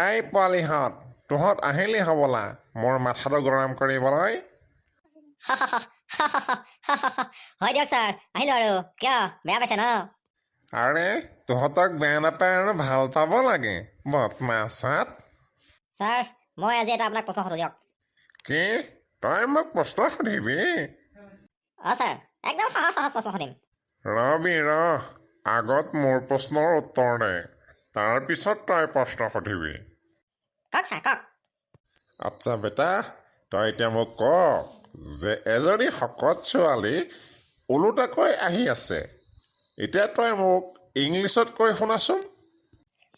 এই পোৱালিহঁত তহঁত আহিলি হ'বলা মোৰ মাথাটো গৰম কৰিবলৈ। হয় দিয়ক ছাৰ, আহিলো আৰু কিয় বেয়া পাইছে ন? আৰে তহঁতক বেয়া নাপায় আৰু ভাল পাব লাগে বদমাছত। ছাৰ মই আজি এটা আপোনাক প্ৰশ্ন সুধো দিয়ক। কি তই মোক প্ৰশ্ন সুধিবি? ছাৰ একদম সহজ সহজ প্ৰশ্ন সুধিম। ৰবি আগত মোৰ প্ৰশ্নৰ উত্তৰ দে, তাৰপিছত তই প্ৰশ্ন সুধিবি। কওক ছাৰ কওক। আচ্ছা বেটা, তই এতিয়া মোক ক যে এজনী শকত ছোৱালী ওলোটাকৈ আহি আছে, এতিয়া তই মোক ইংলিছত কৈ শুনাচোন।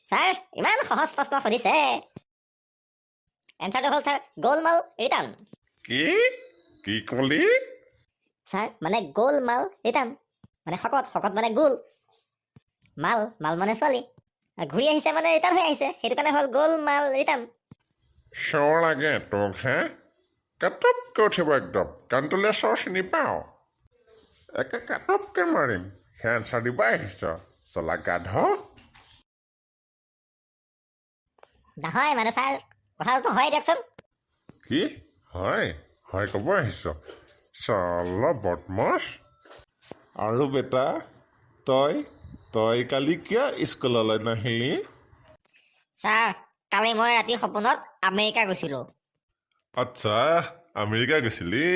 ছাৰ ইমান সহজ প্ৰশ্ন সুধিছে। এনচাৰটো হ'ল ছাৰ গোলমাল ৰিটাৰ্ণ। কি কি কলি? ছাৰ মানে গোলমাল ৰিটাৰ্ণ মানে শকত, শকত মানে গোল, মাল মাল মানে ছোৱালী, ঘূৰি আহিছে মানে ৰিটাৰ্ণ হৈ আহিছে, সেইটো কাৰণে হ'ল গোলমাল ৰিটাৰ্ণ। চৰ লাগে তোক হে? কাটপকৈ উঠিব একদম, কাণটোলে চৰ চিনি পাওঁ, একে কাটপকৈ মাৰিম। সেই এনচাৰ দিব আহিছ চলা গাধ। নহয় মানে ছাৰ কথাটো হয় দিয়কচোন। কি হয় হয় ক'ব আহিছ? চলা বদমাছ। আৰু বেটা তই তই কালি কিয় স্কুললৈ নাহিলি? ছাৰ কালি মই ৰাতি সপোনত আমেৰিকা গৈছিলোঁ। আচ্ছা আমেৰিকা গৈছিলি?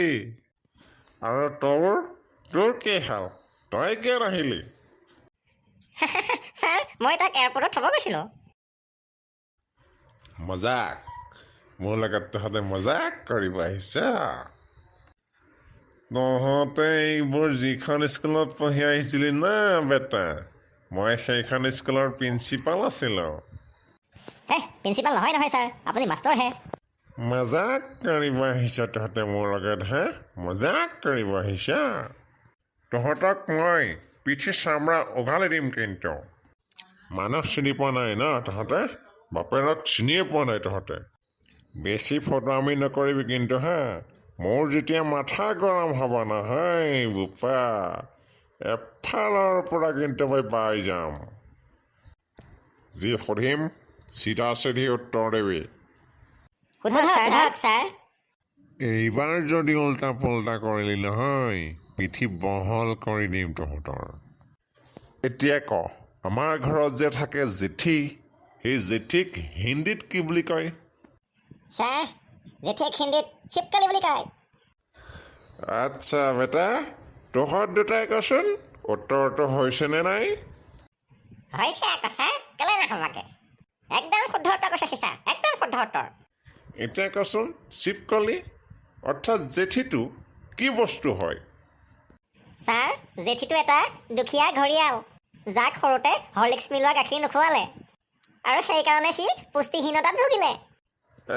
আৰু তোৰ কি হাল, তই কিয় নাহিলি? ছাৰ মই তাক এয়াৰপৰ্টত থ'ব গৈছিলোঁ। মজাক, মোৰ লগত তহঁতে মজাক কৰিব আহিছ? তহঁতে এইবোৰ যিখন স্কুলত পঢ়ি আহিছিলি না বেটা, মই সেইখন স্কুলৰ প্ৰিন্সিপাল আছিলোঁ। হে প্ৰিন্সিপাল নহয় নহয় ছাৰ, আপুনি মাষ্টৰহে। মজাক কৰিব আহিছ তহঁতে মোৰ লগত হে? মজাক কৰিব আহিছ? তহঁতক মই পিঠি চামৰা উঘালি দিম কিন্তু। মানুহ চিনি পোৱা নাই ন তহঁতে? বাপেৰক চিনিয়ে পোৱা নাই তহঁতে? বেছি ফটোৱামি নকৰিবি কিন্তু হা, মোৰ যেতিয়া মাথা গৰম হ'ব নহয় বোপা, এফালৰ পৰা কিন্তু মই পাই যাম। যি সুধিম চিধা চিধি উত্তৰ দিবি। সোধক ছাৰ। এইবাৰ যদি উল্টা পুল্টা কৰিলি নহয়, পিঠি বহল কৰি দিম তহঁতৰ। এতিয়া ক, আমাৰ ঘৰত যে থাকে জেঠী, সেই জেঠীক হিন্দীত কি বুলি কয়? ছাৰ জেঠীক হিন্দীত চিপকালি বুলি কয়। আচ্ছা বেটা, তহঁত দুটাই কচোন উত্তৰটো হৈছেনে নাই? হৈছে আকৌ ছাৰ, কেলে নহ'বাকে, একদম শুদ্ধ উত্তৰ কৈছে সি ছাৰ, একদম শুদ্ধ উত্তৰ। এতিয়া কচোন চিপকলি অৰ্থাৎ জেঠীটো কি বস্তু হয়? ছাৰ জেঠীটো এটা দুখীয়া ঘৰিয়াল, যাক সৰুতে হৰলিক্স মিলোৱা গাখীৰ নোখোৱালে আৰু সেইকাৰণে সি পুষ্টিহীনতাত ভুগিলে।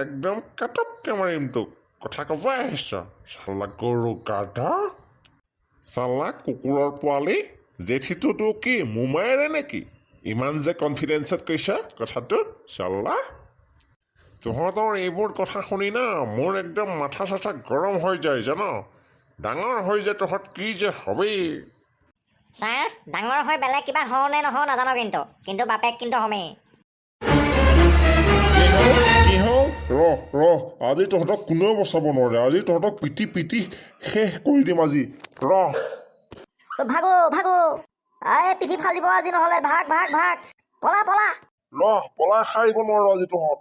একদম কাটককৈ মাৰিম তোক, কথা ক'ব আহিছ চালা গৰু গাধ, চালা কুকুৰৰ পোৱালি। জেঠীটোতো কি মোমায়েৰে নেকি? ইমান যে কনফিডেঞ্চত কৈছ কথাটো চালা। তহঁতৰ এইবোৰ কথা শুনি না মোৰ একদম মাথা চাথা গৰম হৈ যায় জান। ডাঙৰ হৈ যে তহঁত কি যে হবি। ছাৰ ডাঙৰ হৈ বেলেগ কিবা হওঁ নে নহওঁ নাজানো, কিন্তু বাপেক কিন্তু হমেই। কি হ'ল? ৰহ আজি তহঁতক কোনেও বচাব নোৱাৰে, আজি তহঁতক পিটি পিটি শেষ কৰি দিম আজি। ৰহ ভাগো এই পিঠি ফালিব আজি, নহ'লে ভাগ পলা। পলাই সাৰিব নোৱাৰো আজি তহঁত।